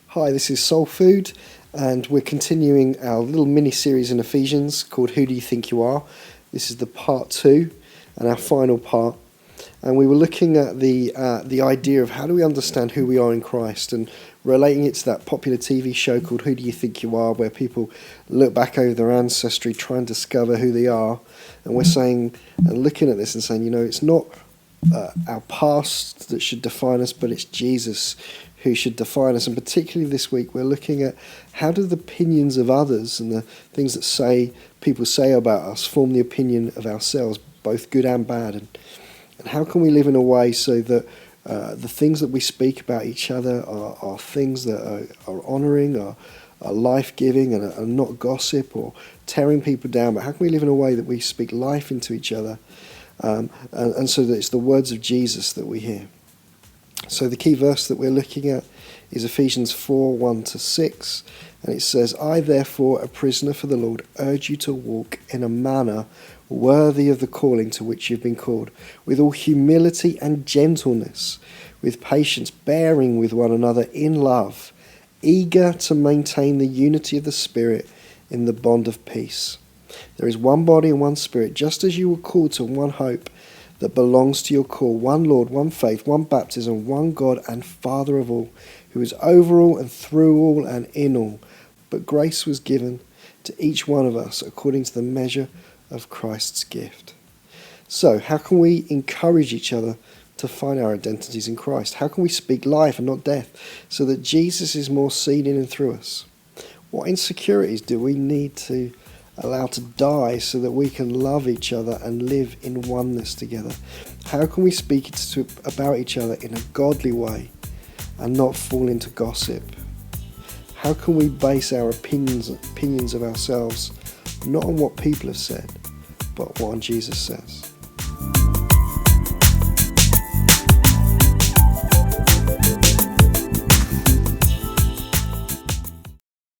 Hi, this is Soul Food, and we're continuing our little mini-series in Ephesians called Who Do You Think You Are? This is the part 2 and our final part. And we were looking at the idea of how do we understand who we are in Christ, and relating it to that popular TV show called Who Do You Think You Are, where people look back over their ancestry, try and discover who they are. And we're saying, and looking at this and saying, it's not our past that should define us, but it's Jesus who should define us. And particularly this week, we're looking at how do the opinions of others and the things that people say about us form the opinion of ourselves, both good and bad. And how can we live in a way so that the things that we speak about each other are things that are honouring, are life-giving, and are not gossip or tearing people down, but how can we live in a way that we speak life into each other, and so that it's the words of Jesus that we hear. So the key verse that we're looking at is Ephesians 4:1-6, and it says, "I therefore, a prisoner for the Lord, urge you to walk in a manner worthy of the calling to which you've been called, with all humility and gentleness, with patience, bearing with one another in love, eager to maintain the unity of the Spirit in the bond of peace. There is one body and one Spirit, just as you were called to one hope that belongs to your call, one Lord, one faith, one baptism, one God and Father of all, who is over all and through all and in all. But grace was given to each one of us according to the measure of Christ's gift." So, how can we encourage each other to find our identities in Christ? How can we speak life and not death, so that Jesus is more seen in and through us? What insecurities do we need to allow to die so that we can love each other and live in oneness together? How can we speak about each other in a godly way and not fall into gossip? How can we base our opinions of ourselves not on what people have said, but what Jesus says?